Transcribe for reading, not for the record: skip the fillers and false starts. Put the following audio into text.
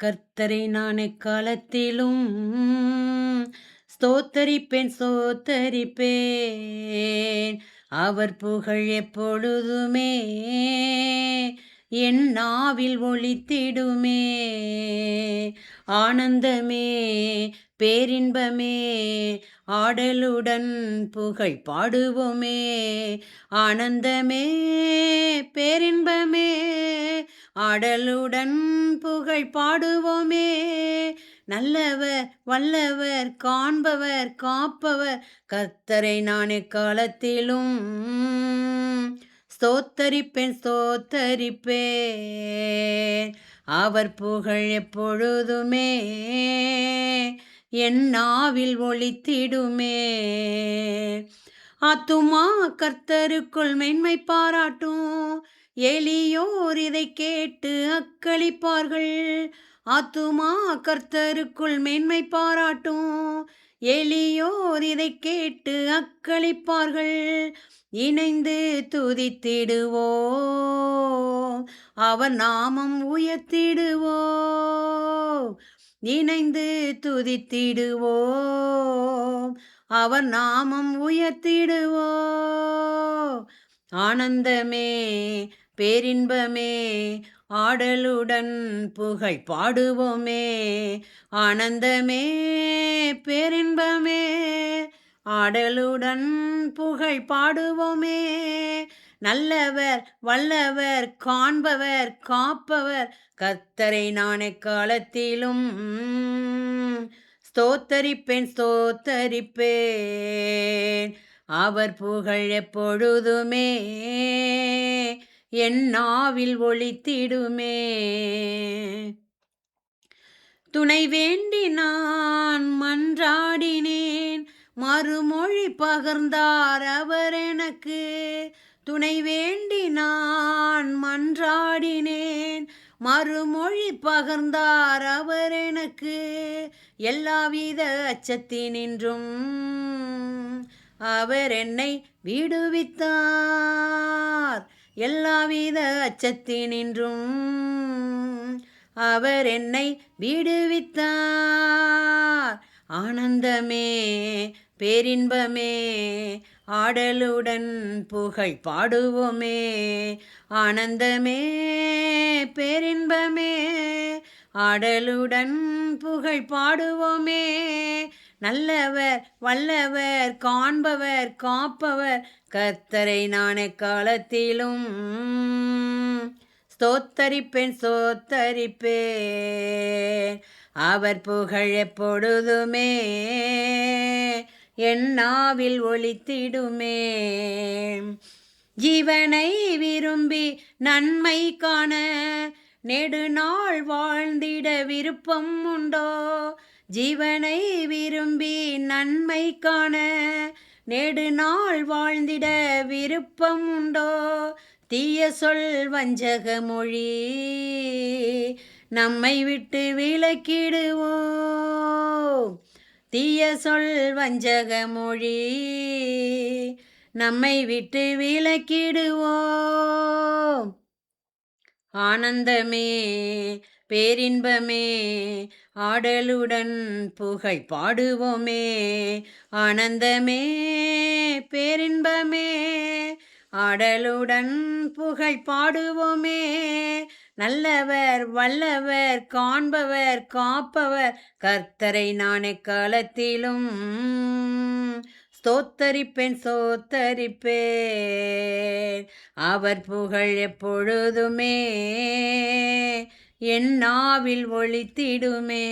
கர்த்தரை நான் எக்காலத்திலும் ஸ்தோத்தரிப்பேன் ஸ்தோத்தரிப்பேன். அவர் புகழ் எப்பொழுதுமே என் நாவில் ஒலித்திடுமே. ஆனந்தமே பேரின்பமே ஆடலுடன் புகழ் பாடுவோமே. ஆனந்தமே பேரின்பமே ஆடலுடன் புகழ் பாடுவோமே. நல்லவர் வல்லவர் காண்பவர் காப்பவர் கர்த்தரை நான் எக்காலத்திலும் ஸ்தோத்தரிப்பேன் ஸ்தோத்தரிப்பேன். அவர் புகழ் எப்பொழுதுமே என் நாவில் ஒலித்திடுமே. ஆத்துமா கர்த்தருக்குள் மென்மை பாராட்டும், எளியோர் இதை கேட்டு அக்களிப்பார்கள். ஆத்துமா கர்த்தருக்குள் மென்மை பாராட்டும், எளியோர் இதை கேட்டு அக்களிப்பார்கள். இணைந்து துதித்திடுவோம், அவர் நாமம் உயர்த்திடுவோம். இணைந்து துதித்திடுவோம், அவர் நாமம் உயர்த்திடுவோம். ஆனந்தமே பேரின்பமே ஆடலுடன் புகழ் பாடுவோமே. ஆனந்தமே பேரின்பமே ஆடலுடன் புகழ் பாடுவோமே. நல்லவர் வல்லவர் காண்பவர் காப்பவர் கர்த்தரை நான் எக்காலத்திலும் ஸ்தோத்தரிப்பேன் ஸ்தோத்தரிப்பேன். அவர் புகழ் எப்பொழுதுமே என் நாவில் ஒலித்திடுமே. துணை வேண்டி நான் மன்றாடினேன், மறுமொழி பகர்ந்தார் அவர் எனக்கு. துணை வேண்டி நான் மன்றாடினேன், மறுமொழி பகர்ந்தார் அவர் எனக்கு. எல்லாவித அச்சத்தினின்றும் அவர் என்னை விடுவித்தார். எல்லாவித அச்சத்தினின்றும் அவர் என்னை விடுவித்தார். ஆனந்தமே பேரின்பமே ஆடலுடன் புகழ் பாடுவோமே. ஆனந்தமே பேரின்பமே ஆடலுடன் புகழ் பாடுவோமே. நல்லவர் வல்லவர் காண்பவர் காப்பவர் கர்த்தரை நான் எக்காலத்திலும் ஸ்தோத்தரிப்பேன் ஸ்தோத்தரிப்பேன். அவர் புகழ் எப்பொழுதுமே என் நாவில் ஒலித்திடுமே. ஜீவனை விரும்பி நன்மை காண நெடுநாள் வாழ்ந்திட விருப்பம் உண்டோ? ஜீவனை விரும்பி நன்மை காண நெடுநாள் வாழ்ந்திட விருப்பம் உண்டோ? தீய சொல் வஞ்சக மொழி நம்மை விட்டு விலக்கிடுவோம். தீய சொல் வஞ்சக மொழி நம்மை விட்டு விலக்கிடுவோம். ஆனந்தமே பேரின்பமே ஆடலுடன் புகழ் பாடுவோமே. ஆனந்தமே பேரின்பமே ஆடலுடன் புகழ் பாடுவோமே. நல்லவர் வல்லவர் காண்பவர் காப்பவர் கர்த்தரை நான் எக்காலத்திலும் ஸ்தோத்தரிப்பேன் ஸ்தோத்தரிப்பேன். அவர் புகழ் எப்பொழுதுமே என் நாவில் ஒலித்திடுமே.